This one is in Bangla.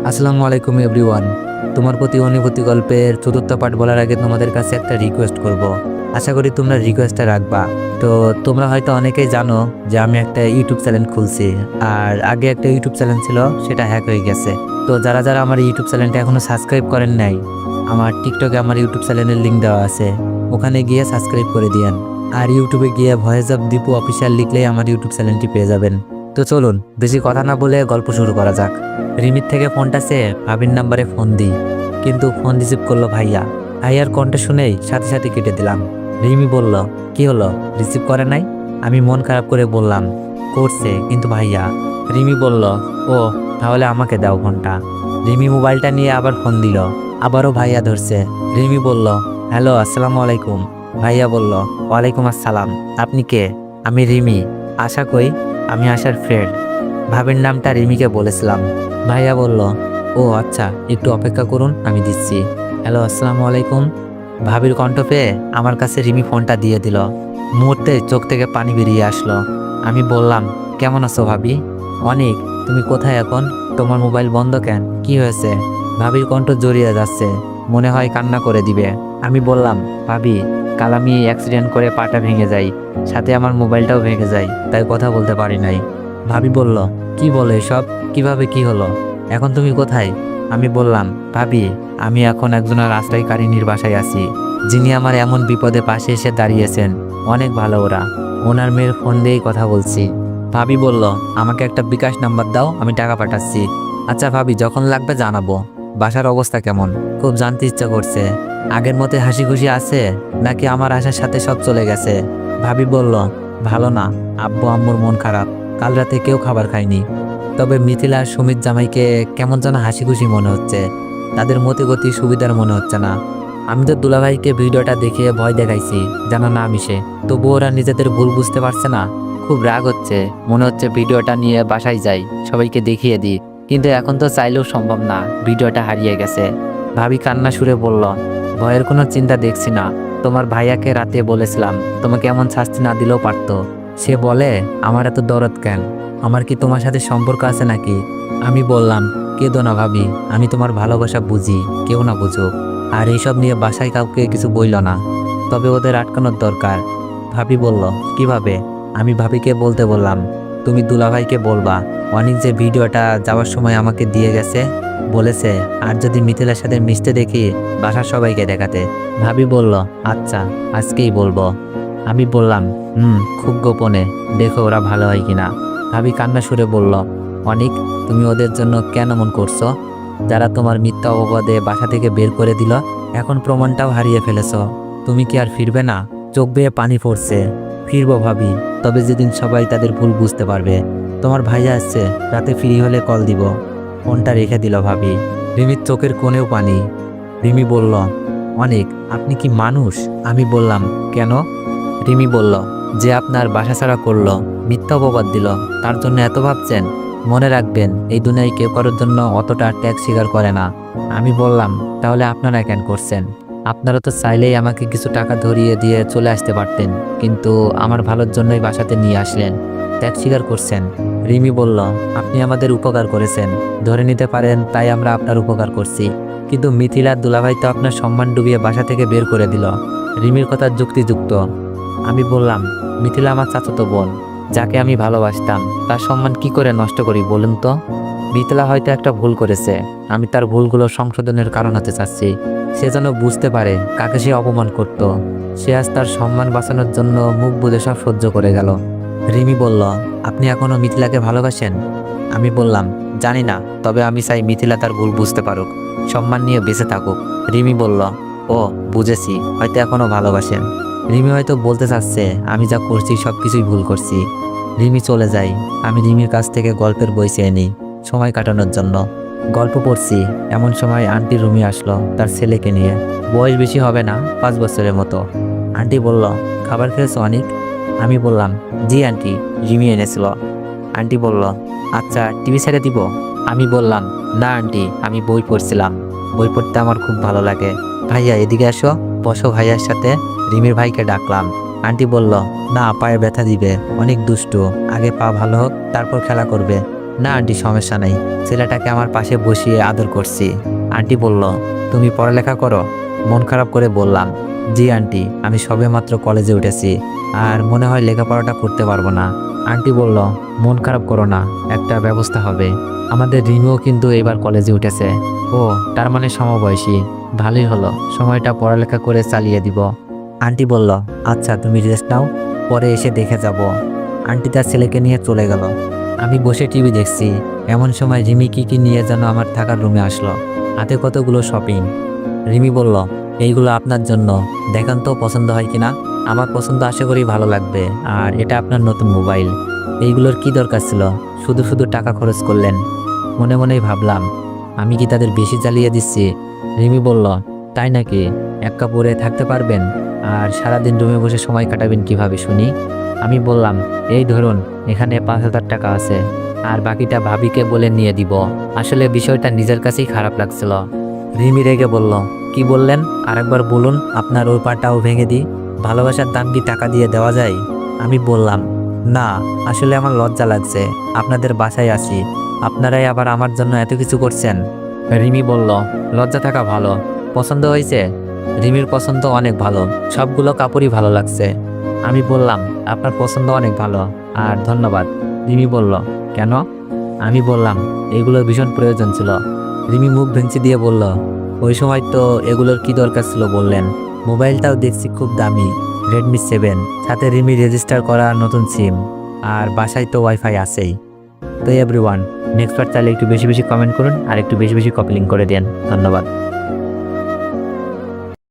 আসসালামু আলাইকুম এভরিওয়ান। তোমার প্রতি অনুভূতি গল্পের চতুর্থ পার্ট বলার আগে তোমাদের কাছে একটা রিকোয়েস্ট করব। আশা করি তোমরা রিকোয়েস্টটা রাখবা। তো তোমরা হয়তো অনেকেই জানো যে আমি একটা ইউটিউব চ্যানেল খুলছি, আর আগে একটা ইউটিউব চ্যানেল ছিল, সেটা হ্যাক হয়ে গেছে। তো যারা যারা আমার ইউটিউব চ্যানেলটা এখনো সাবস্ক্রাইব করেন নাই, আমার টিকটকে আমার ইউটিউব চ্যানেলের লিঙ্ক দেওয়া আছে, ওখানে গিয়ে সাবস্ক্রাইব করে দিয়েন। আর ইউটিউবে গিয়ে ভয়েস অফ দীপু অফিসিয়াল লিখলেই আমার ইউটিউব চ্যানেলটি পেয়ে যাবেন। তো চলুন বেশি কথা না বলে গল্প শুরু করা যাক। রিমির থেকে ফোনটা সে ভাবির নাম্বারে ফোন দিই, কিন্তু ফোন রিসিভ করলো ভাইয়া। ভাইয়ার কণ্ঠ শুনেই সাথে সাথে কেটে দিলাম। রিমি বলল, কি হলো, রিসিভ করে নাই? আমি মন খারাপ করে বললাম, করছে কিন্তু ভাইয়া। রিমি বলল, ও তাহলে আমাকে দাও ফোনটা। রিমি মোবাইলটা নিয়ে আবার ফোন দিল, আবারও ভাইয়া ধরছে। রিমি বলল, হ্যালো আসসালামু আলাইকুম। ভাইয়া বলল, ওয়ালাইকুম আসসালাম। আপনি কে? আমি রিমি। আশা কই? আমি আশার ফ্রেন্ড। ভাবির নামটা রিমিকে বলেছিলাম। ভাইয়া বলল, ও আচ্ছা, একটু অপেক্ষা করুন, আমি দিচ্ছি। হ্যালো আসসালামু আলাইকুম। ভাবির কণ্ঠ পেয়ে আমার কাছে রিমি ফোনটা দিয়ে দিল। মুহূর্তে চোখ থেকে পানি বেরিয়ে আসলো। আমি বললাম, কেমন আছো ভাবি? অনেক। তুমি কোথায় এখন? তোমার মোবাইল বন্ধ কেন, কি হয়েছে? ভাবির কণ্ঠ জড়িয়ে যাচ্ছে, মনে হয় কান্না করে দিবে। আমি বললাম, ভাবি, কাল আমি অ্যাক্সিডেন্ট করে পাটা ভেঙে যাই, সাথে আমার মোবাইলটাও ভেঙে যায়, তাই কথা বলতে পারি নাই। ভাবি বলল, কি বলে এসব, কিভাবে কি হলো? এখন তুমি কোথায়? আমি বললাম, ভাবি, আমি এখন একজনের আশ্রয়কারিনীর বাসায় আছি, যিনি আমার এমন বিপদে পাশে এসে দাঁড়িয়েছেন। অনেক ভালো ওরা, ওনার মেয়ের ফোন দিয়েই কথা বলছি। ভাবি বলল, আমাকে একটা বিকাশ নাম্বার দাও, আমি টাকা পাঠাচ্ছি। আচ্ছা ভাবি, যখন লাগবে জানাবো। বাসার অবস্থা কেমন? খুব জানতে ইচ্ছা করছে। আগের মতে হাসি খুশি আছে, নাকি আমার আশার সাথে সব চলে গেছে? ভাবি বলল, ভালো না, আব্বু আম্মুর মন খারাপ, কাল রাতে কেউ খাবার খায়নি। তবে মিথিলা আর সুমিত জামাইকে কেমন যেন হাসি খুশি মনে হচ্ছে, তাদের মতিগতি সুবিধার মনে হচ্ছে না। আমি তো দুলাভাইকে ভিডিওটা দেখে ভয় দেখাইছি যেন না মিশে, তবু ওরা নিজেদের ভুল বুঝতে পারছে না। খুব রাগ হচ্ছে, মনে হচ্ছে ভিডিওটা নিয়ে বাসায় যাই, সবাইকে দেখিয়ে দিই, কিন্তু এখন তো চাইলেও সম্ভব না, ভিডিওটা হারিয়ে গেছে। ভাবি কান্না সুরে বলল, ভয়ের কোনো চিন্তা দেখছি না। তোমার ভাইয়াকে রাতে বলেছিলাম, তোমাকে এমন শাস্তি না দিলেও পারতো। সে বলে, আমার এত দরদ কেন? আমার কি তোমার সাথে সম্পর্ক আছে নাকি? আমি বললাম, কেঁদো না ভাবি, আমি তোমার ভালোবাসা বুঝি, কেউ না বুঝুক। আর এইসব নিয়ে বাসায় কাউকে কিছু বইল না, তবে ওদের আটকানোর দরকার। ভাবি বলল, কিভাবে? আমি ভাবিকে বলতে বললাম, তুমি দুলাভাইকে বলবা, অনেক যে ভিডিওটা যাওয়ার সময় আমাকে দিয়ে গেছে, বলেছে আর যদি মিথিলার সাথে মিশতে দেখি বাসার সবাইকে দেখাতে। ভাবি বলল, আচ্ছা, আজকেই বলবো। আমি বললাম, খুব গোপনে, দেখো ওরা ভালো হয় কিনা। ভাবি কান্না সুরে বলল, অনিক, তুমি ওদের জন্য কেন মন করছো? যারা তোমার মিথ্যা অপবাদে বাসা থেকে বের করে দিল, এখন প্রমাণটাও হারিয়ে ফেলেছ, তুমি কি আর ফিরবে না? চোখ বেয়ে পানি পড়ছে। ফিরবো ভাবি, তবে যেদিন সবাই তাদের ভুল বুঝতে পারবে। তোমার ভাইয়া আসছে, রাতে ফ্রি হলে কল দিব। ফোনটা রেখে দিল ভাবি। রিমির চোখের কোণেও পানি। রিমি বলল, অনেক, আপনি কি মানুষ? আমি বললাম, কেন? রিমি বলল, যে আপনার বাসা ছাড়া করলো, মিথ্যা অপবাদ দিল, তার জন্য এত ভাবছেন? মনে রাখবেন, এই দুনিয়ায় কেউ কারোর জন্য অতটা ত্যাগ স্বীকার করে না। আমি বললাম, তাহলে আপনারা কেন করছেন? আপনারা তো চাইলেই আমাকে কিছু টাকা ধরিয়ে দিয়ে চলে আসতে পারতেন, কিন্তু আমার ভালোর জন্যই বাসাতে নিয়ে আসলেন, ত্যাগ স্বীকার করছেন। রিমি বলল, আপনি আমাদের উপকার করেছেন, ধরে নিতে পারেন তাই আমরা আপনার উপকার করছি, কিন্তু মিথিলার দুলাভাই তো আপনার সম্মান ডুবিয়ে বাসা থেকে বের করে দিল। রিমির কথা যুক্তিযুক্ত। আমি বললাম, মিথিলা আমার চাচাতো বোন, যাকে আমি ভালোবাসতাম, তার সম্মান কি করে নষ্ট করি বলুন তো? মিথিলা হয়তো একটা ভুল করেছে, আমি তার ভুলগুলো সংশোধনের কারণ হতে চাচ্ছি। সে যেন বুঝতে পারে কাকে সে অপমান করত। সে আজ তার সম্মান বাঁচানোর জন্য মুখ বুজে সব সহ্য করে গেল। রিমি বলল, আপনি এখনো মিথিলাকে ভালোবাসেন? আমি বললাম, জানি না, তবে আমি চাই মিথিলা তার ভুল বুঝতে পারুক, সম্মান নিয়ে বেঁচে থাকুক। রিমি বলল, ও বুঝেছি, হয়তো এখনো ভালোবাসেন। রিমি হয়তো বলতে চাচ্ছে আমি যা করছি সব কিছুই ভুল করছি। রিমি চলে যায়, আমি রিমির কাছ থেকে গল্পের বই চেয়ে নিই সময় কাটানোর জন্য। গল্প পড়ছি, এমন সময় আন্টি রুমি আসলো তার ছেলেকে নিয়ে। বয়স বেশি হবে না, 5 বছরের মতো। আন্টি বলল, খাবার খেয়েছো অনেক? আমি বললাম, জি আন্টি, রিমি এনেছিল। আন্টি বলল, আচ্ছা টিভি ছেড়ে দিব? আমি বললাম, না আন্টি, আমি বই পড়ছিলাম, বই পড়তে আমার খুব ভালো লাগে। ভাইয়া এদিকে আসো, বসো ভাইয়ার সাথে। রিমির ভাইকে ডাকলাম। আন্টি বলল, না, পায়ে ব্যথা দিবে, অনেক দুষ্টু, আগে পা ভালো হোক তারপর খেলা করবে। না আন্টি, সমস্যা নেই, ছেলেটাকে আমার পাশে বসিয়ে আদর করছি। আন্টি বলল, তুমি পড়ালেখা করো? মন খারাপ করে বললাম, জি আন্টি, আমি সবেমাত্র কলেজে উঠেছি, আর মনে হয় লেখাপড়াটা করতে পারবো না। আন্টি বলল, মন খারাপ করো না, একটা ব্যবস্থা হবে। আমাদের রিমিও কিন্তু এবার কলেজে উঠেছে। ও, তার মানে সমবয়সী, ভালোই হলো, সময়টা পড়ালেখা করে চালিয়ে দিব। আন্টি বলল, আচ্ছা তুমি রেস্ট নাও, পরে এসে দেখে যাব। আন্টি তার ছেলেকে নিয়ে চলে গেল। আমি বসে টিভি দেখছি। এমন সময় রিমি কি নিয়ে যেন আমার থাকার রুমে আসলো, হাতে কতগুলো শপিং। রিমি বলল, এইগুলো আপনার জন্য, দেখান তো পছন্দ হয় কিনা। আমার পছন্দ, আশা করি ভালো লাগবে। আর এটা আপনার নতুন মোবাইল, এইগুলোর কি দরকার ছিল, শুধু শুধু টাকা খরচ করলেন। মনে মনেই ভাবলাম, আমি কি তাদের বেশি জ্বালিয়ে দিচ্ছি। রিমি বলল, তাই নাকি? এক কাপড়ে থাকতে পারবেন? আর সারাদিন রুমে বসে সময় কাটাবেন কিভাবে শুনি? আমি বললাম, এই ধরুন, এখানে 5,000 টাকা আছে, আর বাকিটা ভাবিকে বলে নিয়ে দিব। আসলে বিষয়টা নিজের কাছেই খারাপ লাগছিল। রিমি রেগে বলল, কি বললেন? আরেকবার বলুন, আপনার ওই পাটাও ভেঙে দিই। ভালোবাসার দাম কি টাকা দিয়ে দেওয়া যায়? আমি বললাম, না, আসলে আমার লজ্জা লাগছে, আপনাদের বাসায় আছি, আপনারাই আবার আমার জন্য এত কিছু করছেন। রিমি বলল, লজ্জা থাকা ভালো। পছন্দ হয়েছে? রিমির পছন্দ অনেক ভালো, সবগুলো কাপড়ই ভালো লাগছে। আমি বললাম, আপনার পছন্দ অনেক ভালো, আর ধন্যবাদ। রিমি বলল, কেন? আমি বললাম, এগুলোর ভীষণ প্রয়োজন ছিল। রিমি মুখ ভেঙচি দিয়ে বলল, ওই সময় তো এগুলোর কি দরকার ছিল বললেন। মোবাইলটাও দেখছি খুব দামি, রেডমি 7, সাথে রিমি রেজিস্টার করা নতুন সিম, আর বাসায় তো ওয়াইফাই আছেই। তো এভরিওয়ান, নেক্সট বার চাইলে একটু বেশি বেশি কমেন্ট করুন, আর একটু বেশি বেশি কপি লিঙ্ক করে দেন। ধন্যবাদ।